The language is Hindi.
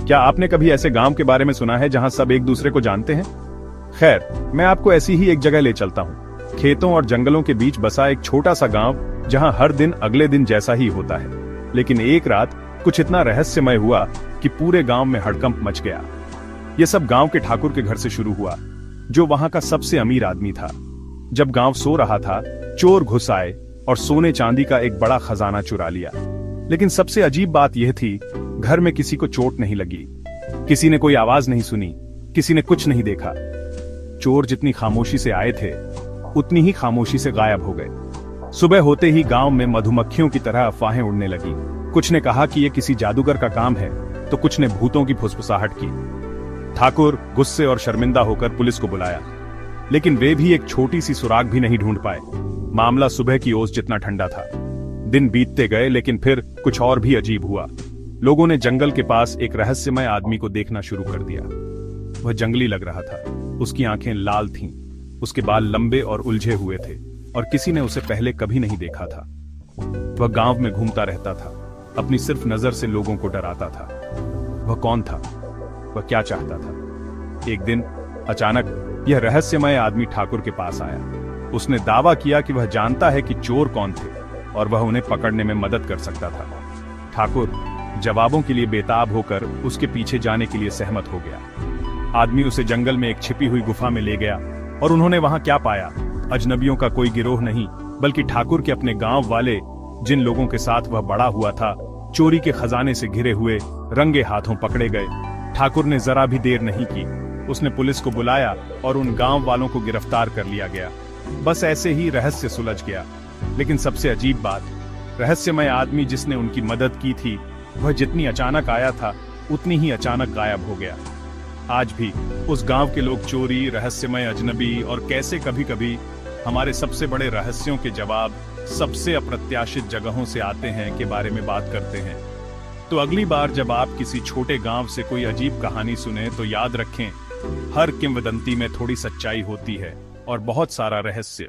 क्या आपने कभी ऐसे गांव के बारे में सुना है जहां सब एक दूसरे को जानते हैं? खैर, मैं आपको ऐसी ही एक जगह ले चलता हूं। खेतों और जंगलों के बीच बसा एक छोटा सा गांव जहां हर दिन अगले दिन जैसा ही होता है। लेकिन एक रात कुछ इतना रहस्यमय हुआ कि पूरे गांव में हड़कंप मच गया। यह सब गांव के ठाकुर के घर से शुरू हुआ, जो वहां का सबसे अमीर आदमी था। जब गांव सो रहा था, चोर घुस आए और सोने चांदी का एक बड़ा खजाना चुरा लिया। लेकिन सबसे अजीब बात यह थी, घर में किसी को चोट नहीं लगी, किसी ने कोई आवाज नहीं सुनी, किसी ने कुछ नहीं देखा। चोर जितनी खामोशी से आए थे, उतनी ही खामोशी से गायब हो गए। सुबह होते ही गांव में मधुमक्खियों की तरह अफवाहें उड़ने लगी। कुछ ने कहा कि यह किसी जादूगर का काम है, तो कुछ ने भूतों की फुसफुसाहट की। ठाकुर गुस्से और शर्मिंदा होकर पुलिस को बुलाया, लेकिन वे भी एक छोटी सी सुराग भी नहीं ढूंढ पाए। मामला सुबह की ओस जितना ठंडा था। दिन बीतते गए, लेकिन फिर कुछ और भी अजीब हुआ। लोगों ने जंगल के पास एक रहस्यमय आदमी को देखना शुरू कर दिया। वह जंगली लग रहा था, उसकी आंखें लाल थीं, उसके बाल लंबे और उलझे हुए थे और किसी ने उसे पहले कभी नहीं देखा था। वह गांव में घूमता रहता था, अपनी सिर्फ नजर से लोगों को डराता था। वह कौन था? वह क्या चाहता था? एक दिन अचानक यह रहस्यमय आदमी ठाकुर के पास आया। उसने दावा किया कि वह जानता है कि चोर कौन थे और वह उन्हें पकड़ने में मदद कर सकता था। ठाकुर जवाबों के लिए बेताब होकर उसके पीछे जाने के लिए सहमत हो गया। आदमी उसे जंगल में एक छिपी हुई गुफा में ले गया और उन्होंने वहां क्या पाया? अजनबियों का कोई गिरोह नहीं, बल्कि ठाकुर के अपने गांव वाले, जिन लोगों के साथ वह बड़ा हुआ था, चोरी के खजाने से घिरे हुए रंगे हाथों पकड़े गए। ठाकुर ने जरा भी देर नहीं की, उसने पुलिस को बुलाया और उन गांव वालों को गिरफ्तार कर लिया गया। बस ऐसे ही रहस्य सुलझ गया। लेकिन सबसे अजीब बात, रहस्यमय आदमी जिसने उनकी मदद की थी, वह जितनी अचानक आया था, उतनी ही अचानक गायब हो गया। आज भी उस गांव के लोग चोरी, रहस्यमय अजनबी और कैसे कभी कभी हमारे सबसे बड़े रहस्यों के जवाब सबसे अप्रत्याशित जगहों से आते हैं के बारे में बात करते हैं। तो अगली बार जब आप किसी छोटे गांव से कोई अजीब कहानी सुने, तो याद रखें, हर किंवदंती में थोड़ी सच्चाई होती है और बहुत सारा रहस्य।